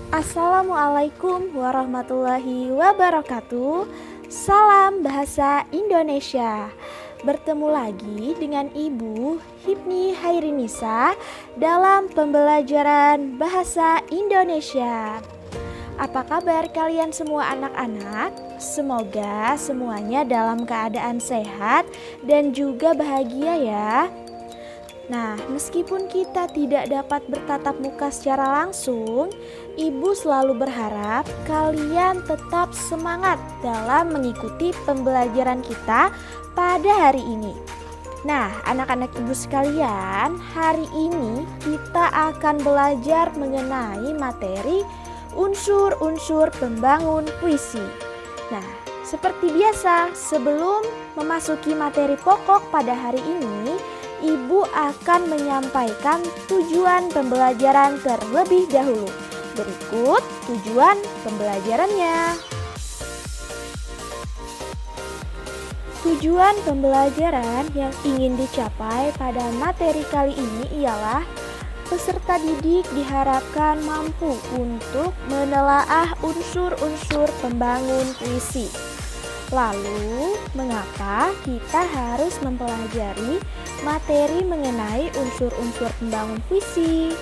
Assalamualaikum warahmatullahi wabarakatuh. Salam bahasa Indonesia. Bertemu lagi dengan Ibu Hipni Hairinisa dalam pembelajaran bahasa Indonesia. Apa kabar kalian semua anak-anak? Semoga semuanya dalam keadaan sehat dan juga bahagia ya. Nah, meskipun kita tidak dapat bertatap muka secara langsung, Ibu selalu berharap kalian tetap semangat dalam mengikuti pembelajaran kita pada hari ini. Nah, anak-anak Ibu sekalian, hari ini kita akan belajar mengenai materi unsur-unsur pembangun puisi. Nah, seperti biasa, sebelum memasuki materi pokok pada hari ini, Ibu akan menyampaikan tujuan pembelajaran terlebih dahulu. Berikut tujuan pembelajarannya. Tujuan pembelajaran yang ingin dicapai pada materi kali ini ialah peserta didik diharapkan mampu untuk menelaah unsur-unsur pembangun puisi. Lalu, mengapa kita harus mempelajari materi mengenai unsur-unsur pembangun puisi?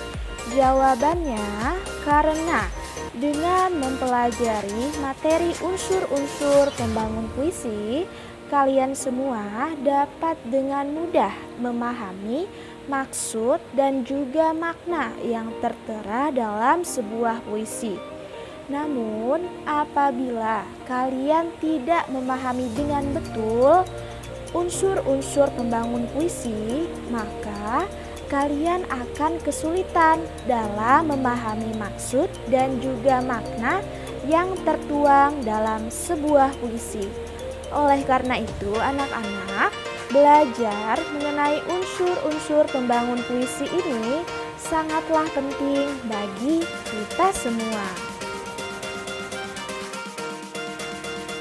Jawabannya, karena dengan mempelajari materi unsur-unsur pembangun puisi, kalian semua dapat dengan mudah memahami maksud dan juga makna yang tertera dalam sebuah puisi. Namun, apabila kalian tidak memahami dengan betul unsur-unsur pembangun puisi, maka kalian akan kesulitan dalam memahami maksud dan juga makna yang tertuang dalam sebuah puisi. Oleh karena itu, anak-anak, belajar mengenai unsur-unsur pembangun puisi ini sangatlah penting bagi kita semua.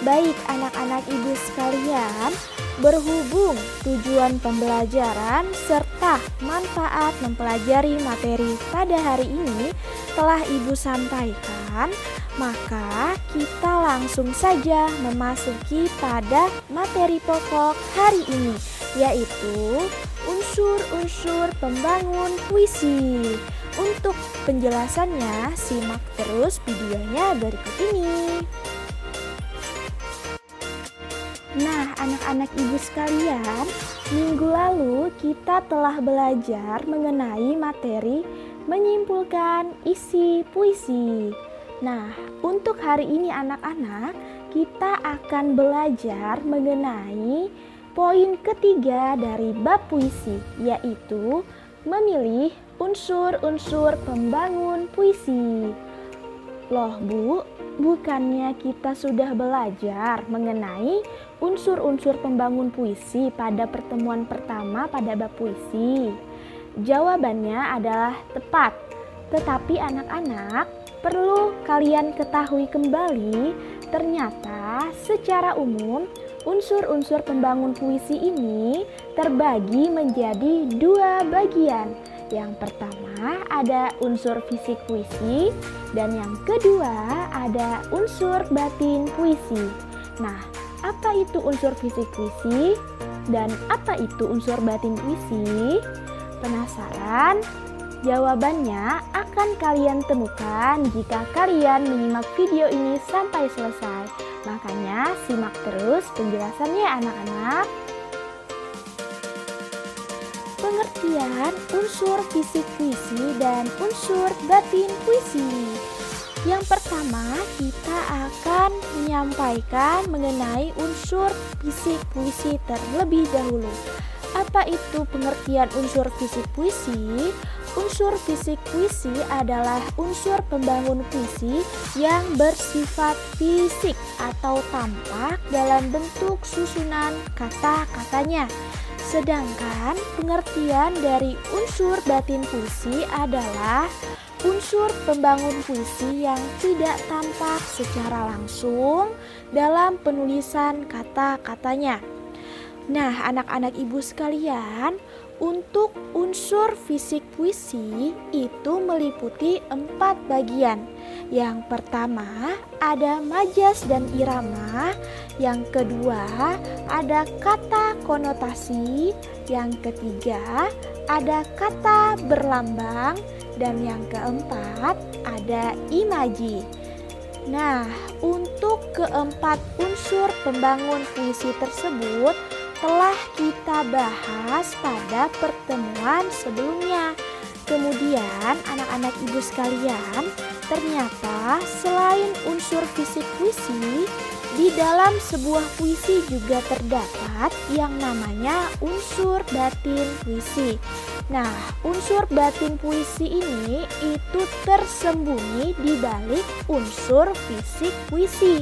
Baik anak-anak Ibu sekalian, berhubung tujuan pembelajaran serta manfaat mempelajari materi pada hari ini telah Ibu sampaikan, maka kita langsung saja memasuki pada materi pokok hari ini, yaitu unsur-unsur pembangun puisi. Untuk penjelasannya, simak terus videonya berikut ini. Nah, anak-anak Ibu sekalian, minggu lalu kita telah belajar mengenai materi menyimpulkan isi puisi. Nah, untuk hari ini anak-anak, kita akan belajar mengenai poin ketiga dari bab puisi, yaitu memilih unsur-unsur pembangun puisi. Loh Bu, bukannya kita sudah belajar mengenai unsur-unsur pembangun puisi pada pertemuan pertama pada bab puisi? Jawabannya adalah tepat. Tetapi anak-anak, perlu kalian ketahui kembali, ternyata secara umum unsur-unsur pembangun puisi ini terbagi menjadi dua bagian. Yang pertama ada unsur fisik puisi dan yang kedua ada unsur batin puisi. Nah, apa itu unsur fisik puisi dan apa itu unsur batin puisi? Penasaran? Jawabannya akan kalian temukan jika kalian menyimak video ini sampai selesai. Makanya simak terus penjelasannya anak-anak. Pengertian unsur fisik puisi dan unsur batin puisi. Yang pertama, kita akan menyampaikan mengenai unsur fisik puisi terlebih dahulu. Apa itu pengertian unsur fisik puisi? Unsur fisik puisi adalah unsur pembangun puisi yang bersifat fisik atau tampak dalam bentuk susunan kata-katanya. Sedangkan pengertian dari unsur batin puisi adalah unsur pembangun puisi yang tidak tampak secara langsung dalam penulisan kata-katanya. Nah, anak-anak Ibu sekalian, Untuk unsur fisik puisi itu meliputi 4 bagian. Yang pertama ada majas dan irama, yang kedua ada kata konotasi, yang ketiga ada kata berlambang, dan yang keempat ada imaji. Nah, untuk keempat unsur pembangun puisi tersebut telah kita bahas pada pertemuan sebelumnya. Kemudian anak-anak ibu sekalian, ternyata selain unsur fisik puisi, di dalam sebuah puisi juga terdapat yang namanya unsur batin puisi. Nah, unsur batin puisi ini itu tersembunyi di balik unsur fisik puisi.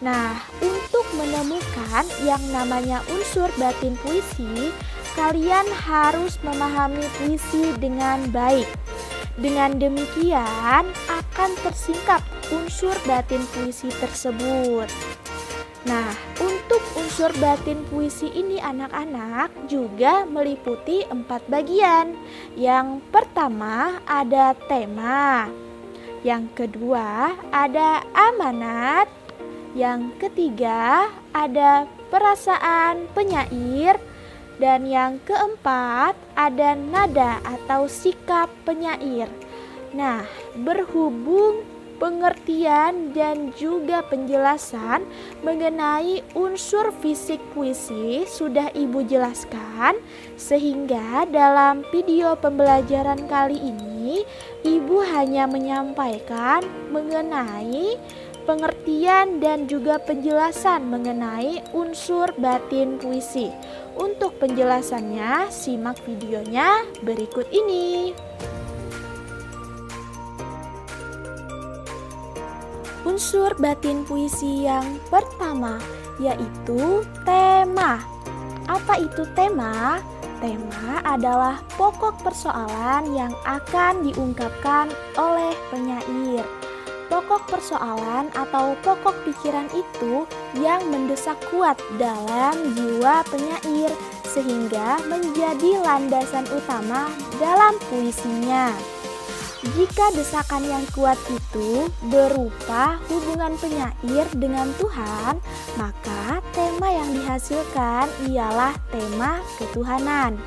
Nah, untuk menemukan yang namanya unsur batin puisi, kalian harus memahami puisi dengan baik. Dengan demikian akan tersingkap unsur batin puisi tersebut. Nah, untuk unsur batin puisi ini anak-anak juga meliputi 4 bagian. Yang pertama ada tema, yang kedua ada amanat, yang ketiga ada perasaan penyair, dan yang keempat ada nada atau sikap penyair. Nah, berhubung pengertian dan juga penjelasan mengenai unsur fisik puisi sudah Ibu jelaskan, sehingga dalam video pembelajaran kali ini Ibu hanya menyampaikan mengenai pengertian dan juga penjelasan mengenai unsur batin puisi. Untuk penjelasannya, simak videonya berikut ini. Unsur batin puisi yang pertama yaitu tema. Apa itu tema? Tema adalah pokok persoalan yang akan diungkapkan oleh penyair. Pokok persoalan atau pokok pikiran itu yang mendesak kuat dalam jiwa penyair sehingga menjadi landasan utama dalam puisinya. Jika desakan yang kuat itu berupa hubungan penyair dengan Tuhan, maka tema yang dihasilkan ialah tema ketuhanan.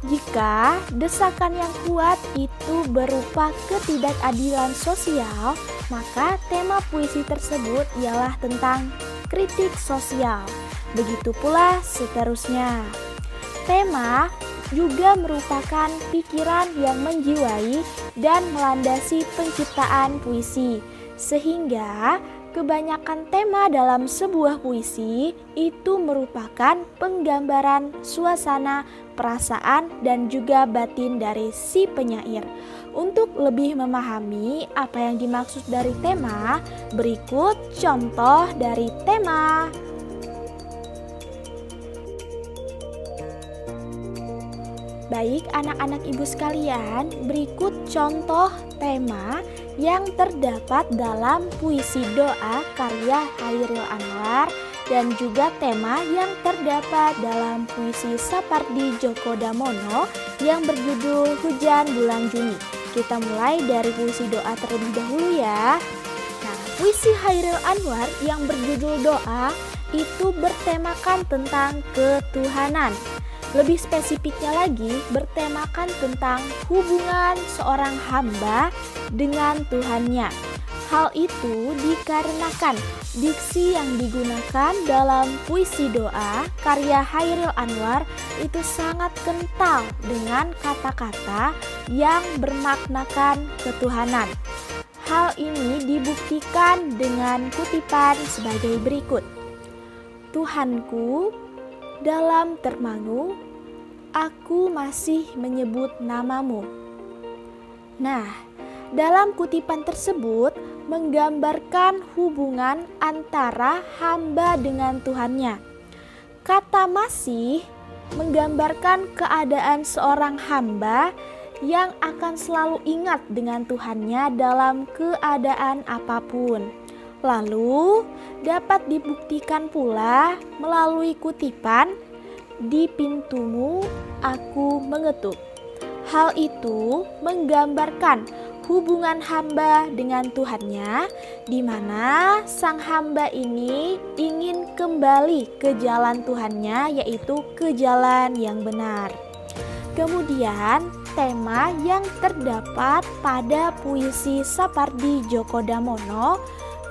Jika desakan yang kuat itu berupa ketidakadilan sosial, maka tema puisi tersebut ialah tentang kritik sosial. Begitu pula seterusnya. Tema juga merupakan pikiran yang menjiwai dan melandasi penciptaan puisi, sehingga kebanyakan tema dalam sebuah puisi itu merupakan penggambaran suasana, perasaan, dan juga batin dari si penyair. Untuk lebih memahami apa yang dimaksud dari tema, berikut contoh dari tema. Baik anak-anak ibu sekalian, berikut contoh tema yang terdapat dalam puisi doa karya Chairil Anwar dan juga tema yang terdapat dalam puisi Sapardi Djoko Damono yang berjudul Hujan Bulan Juni. Kita mulai dari puisi doa terlebih dahulu ya. Nah, puisi Chairil Anwar yang berjudul doa itu bertemakan tentang ketuhanan. Lebih spesifiknya lagi, bertemakan tentang hubungan seorang hamba dengan Tuhannya. Hal itu dikarenakan diksi yang digunakan dalam puisi doa karya Chairil Anwar itu sangat kental dengan kata-kata yang bermaknakan ketuhanan. Hal ini dibuktikan dengan kutipan sebagai berikut. Tuhanku, dalam termangu, aku masih menyebut namamu. Nah, dalam kutipan tersebut menggambarkan hubungan antara hamba dengan Tuhannya. Kata masih menggambarkan keadaan seorang hamba yang akan selalu ingat dengan Tuhannya dalam keadaan apapun. Lalu dapat dibuktikan pula melalui kutipan, di pintumu aku mengetuk. Hal itu menggambarkan hubungan hamba dengan Tuhannya, di mana sang hamba ini ingin kembali ke jalan Tuhannya, yaitu ke jalan yang benar. Kemudian tema yang terdapat pada puisi Sapardi Djoko Damono,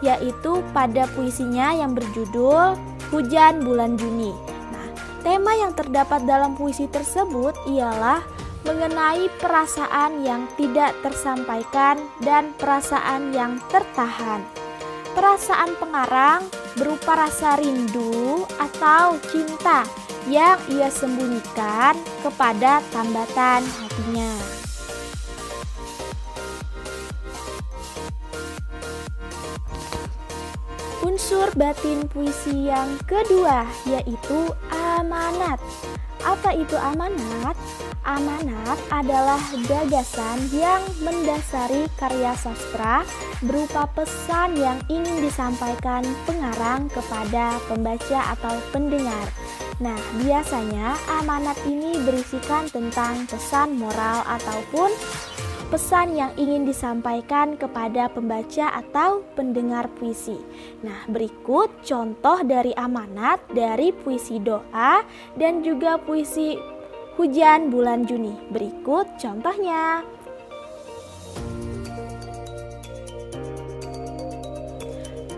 yaitu pada puisinya yang berjudul Hujan Bulan Juni. Nah, tema yang terdapat dalam puisi tersebut ialah mengenai perasaan yang tidak tersampaikan dan perasaan yang tertahan. Perasaan pengarang berupa rasa rindu atau cinta yang ia sembunyikan kepada tambatan hatinya. Unsur batin puisi yang kedua yaitu amanat. Apa itu amanat? Amanat adalah gagasan yang mendasari karya sastra berupa pesan yang ingin disampaikan pengarang kepada pembaca atau pendengar. Nah, biasanya amanat ini berisikan tentang pesan moral ataupun pesan yang ingin disampaikan kepada pembaca atau pendengar puisi. Nah, berikut contoh dari amanat dari puisi doa dan juga puisi Hujan Bulan Juni. Berikut contohnya.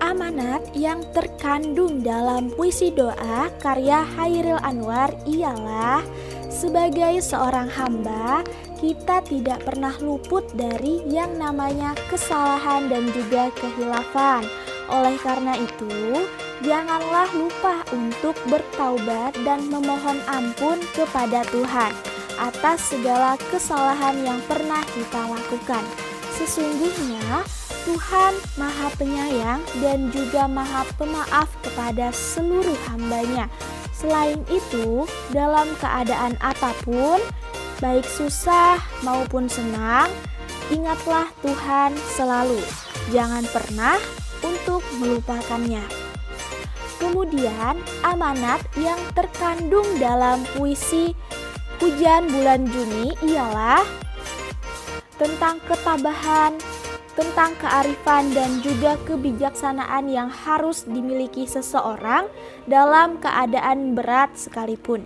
Amanat yang terkandung dalam puisi doa karya Chairil Anwar ialah, sebagai seorang hamba, kita tidak pernah luput dari yang namanya kesalahan dan juga kehilafan. Oleh karena itu, janganlah lupa untuk bertaubat dan memohon ampun kepada Tuhan atas segala kesalahan yang pernah kita lakukan. Sesungguhnya Tuhan Maha Penyayang dan juga Maha Pemaaf kepada seluruh hambanya. Selain itu, dalam keadaan apapun, baik susah maupun senang, ingatlah Tuhan selalu. Jangan pernah untuk melupakannya. Kemudian, amanat yang terkandung dalam puisi Hujan Bulan Juni ialah tentang ketabahan, tentang kearifan dan juga kebijaksanaan yang harus dimiliki seseorang dalam keadaan berat sekalipun.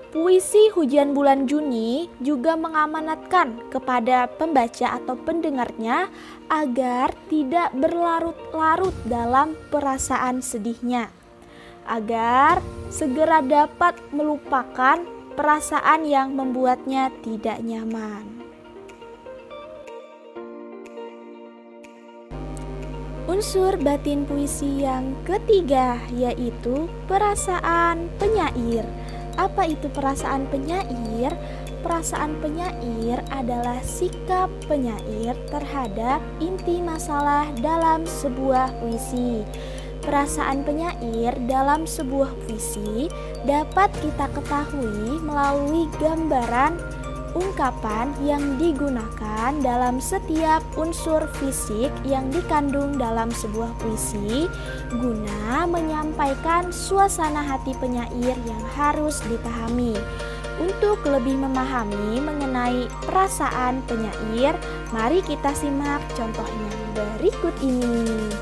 Puisi Hujan Bulan Juni juga mengamanatkan kepada pembaca atau pendengarnya agar tidak berlarut-larut dalam perasaan sedihnya, agar segera dapat melupakan perasaan yang membuatnya tidak nyaman. Unsur batin puisi yang ketiga yaitu perasaan penyair. Apa itu perasaan penyair? Perasaan penyair adalah sikap penyair terhadap inti masalah dalam sebuah puisi. Perasaan penyair dalam sebuah puisi dapat kita ketahui melalui gambaran ungkapan yang digunakan dalam setiap unsur fisik yang dikandung dalam sebuah puisi guna menyampaikan suasana hati penyair yang harus dipahami. Untuk lebih memahami mengenai perasaan penyair, mari kita simak contohnya berikut ini.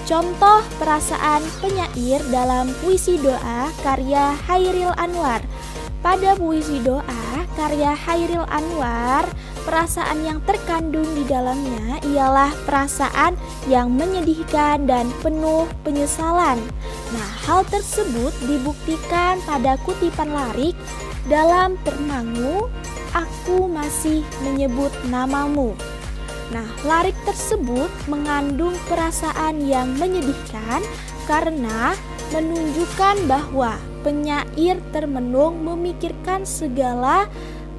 Contoh perasaan penyair dalam puisi doa karya Chairil Anwar. Pada puisi doa karya Chairil Anwar, perasaan yang terkandung di dalamnya ialah perasaan yang menyedihkan dan penuh penyesalan. Nah, hal tersebut dibuktikan pada kutipan lirik dalam Termangu, Aku Masih Menyebut Namamu. Nah, lirik tersebut mengandung perasaan yang menyedihkan karena menunjukkan bahwa penyair termenung memikirkan segala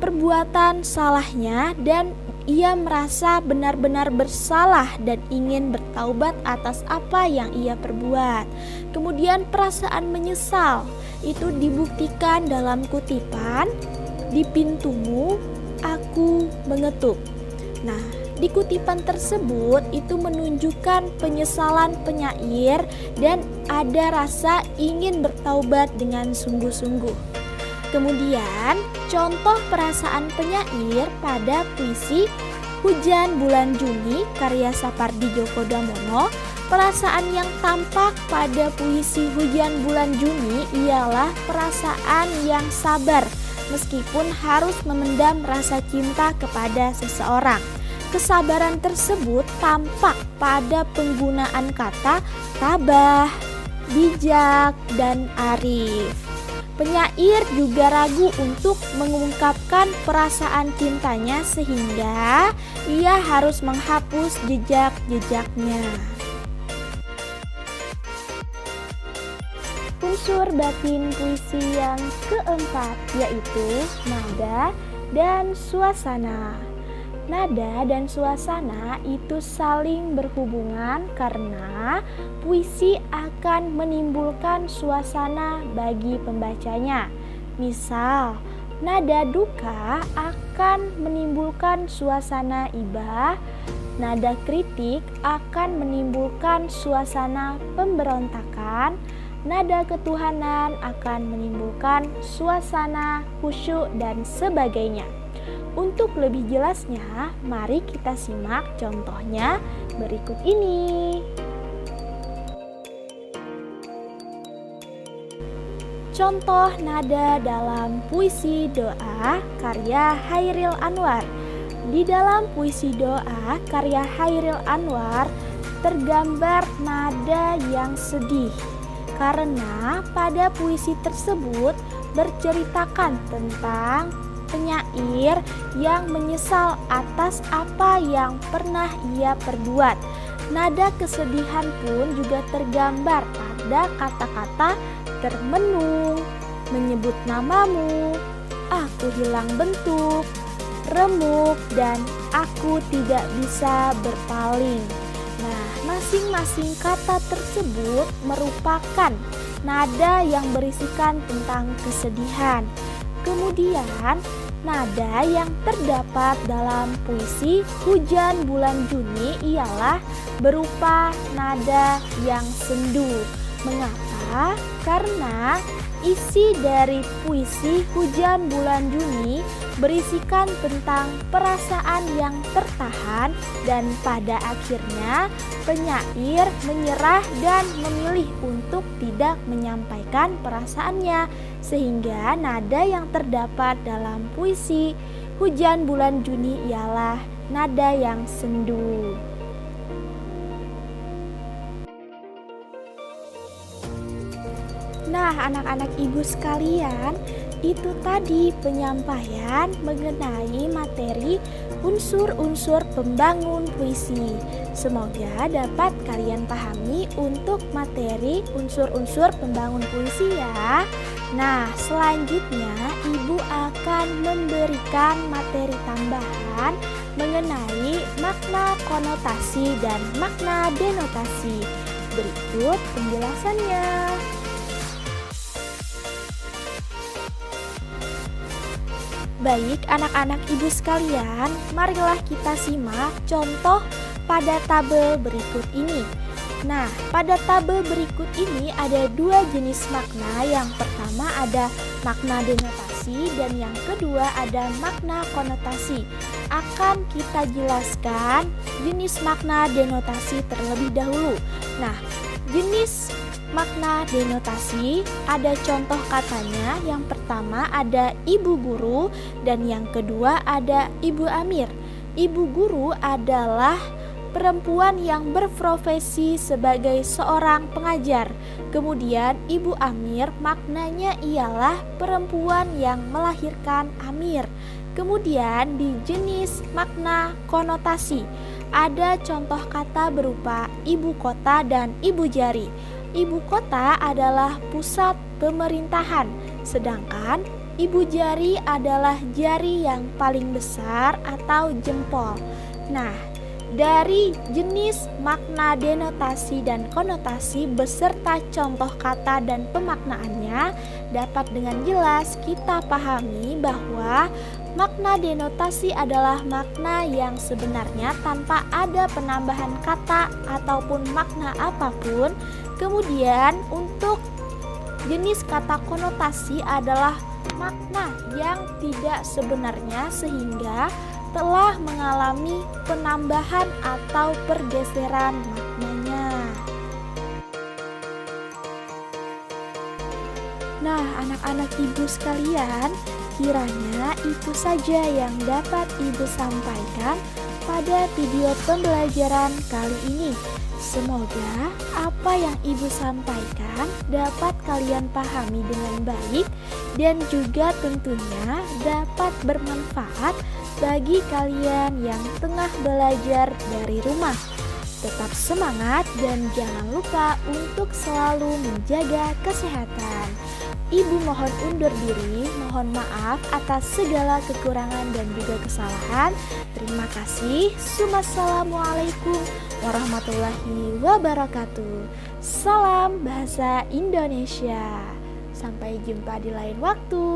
perbuatan salahnya dan ia merasa benar-benar bersalah dan ingin bertaubat atas apa yang ia perbuat. Kemudian perasaan menyesal itu dibuktikan dalam kutipan, di pintumu aku mengetuk. Nah, Di kutipan tersebut itu menunjukkan penyesalan penyair dan ada rasa ingin bertaubat dengan sungguh-sungguh. Kemudian, contoh perasaan penyair pada puisi Hujan Bulan Juni karya Sapardi Djoko Damono. Perasaan yang tampak pada puisi Hujan Bulan Juni ialah perasaan yang sabar meskipun harus memendam rasa cinta kepada seseorang. Kesabaran tersebut tampak pada penggunaan kata tabah, bijak, dan arif. Penyair juga ragu untuk mengungkapkan perasaan cintanya sehingga ia harus menghapus jejak-jejaknya. Unsur batin puisi yang keempat yaitu nada dan suasana. Nada dan suasana itu saling berhubungan karena puisi akan menimbulkan suasana bagi pembacanya. Misal, nada duka akan menimbulkan suasana ibah, nada kritik akan menimbulkan suasana pemberontakan, nada ketuhanan akan menimbulkan suasana khusyuk dan sebagainya. Untuk lebih jelasnya, mari kita simak contohnya berikut ini. Contoh nada dalam puisi doa karya Chairil Anwar. Di dalam puisi doa karya Chairil Anwar tergambar nada yang sedih karena pada puisi tersebut berceritakan tentang penyair yang menyesal atas apa yang pernah ia perbuat. Nada kesedihan pun juga tergambar pada kata-kata termenung, menyebut namamu, aku hilang bentuk, remuk, dan aku tidak bisa berpaling. Nah, masing-masing kata tersebut merupakan nada yang berisikan tentang kesedihan. Kemudian, nada yang terdapat dalam puisi Hujan Bulan Juni ialah berupa nada yang sendu. Mengapa? Karena isi dari puisi Hujan Bulan Juni berisikan tentang perasaan yang tertahan dan pada akhirnya penyair menyerah dan memilih untuk tidak menyampaikan perasaannya, sehingga nada yang terdapat dalam puisi Hujan Bulan Juni ialah nada yang sendu. Nah, anak-anak ibu sekalian, itu tadi penyampaian mengenai materi unsur-unsur pembangun puisi. Semoga dapat kalian pahami untuk materi unsur-unsur pembangun puisi ya. Nah, selanjutnya ibu akan memberikan materi tambahan mengenai makna konotasi dan makna denotasi. Berikut penjelasannya. Baik anak-anak ibu sekalian, marilah kita simak contoh pada tabel berikut ini. Nah, pada tabel berikut ini ada dua jenis makna. Yang pertama ada makna denotasi dan yang kedua ada makna konotasi. Akan kita jelaskan jenis makna denotasi terlebih dahulu. Nah, jenis makna denotasi ada contoh katanya. Yang pertama ada ibu guru dan yang kedua ada ibu amir. Ibu guru adalah perempuan yang berprofesi sebagai seorang pengajar. Kemudian ibu amir maknanya ialah perempuan yang melahirkan amir. Kemudian di jenis makna konotasi ada contoh kata berupa ibu kota dan ibu jari. Ibu kota adalah pusat pemerintahan, sedangkan ibu jari adalah jari yang paling besar atau jempol. Nah, dari jenis makna denotasi dan konotasi beserta contoh kata dan pemaknaannya dapat dengan jelas kita pahami bahwa Makna denotasi adalah makna yang sebenarnya tanpa ada penambahan kata ataupun makna apapun. Kemudian untuk jenis kata konotasi adalah makna yang tidak sebenarnya sehingga telah mengalami penambahan atau pergeseran maknanya. Nah, anak-anak ibu sekalian, kiranya itu saja yang dapat ibu sampaikan pada video pembelajaran kali ini. Semoga apa yang ibu sampaikan dapat kalian pahami dengan baik dan juga tentunya dapat bermanfaat bagi kalian yang tengah belajar dari rumah. Tetap semangat dan jangan lupa untuk selalu menjaga kesehatan. Ibu mohon undur diri, mohon maaf atas segala kekurangan dan juga kesalahan. Terima kasih. Wassalamualaikum warahmatullahi wabarakatuh. Salam bahasa Indonesia. Sampai jumpa di lain waktu.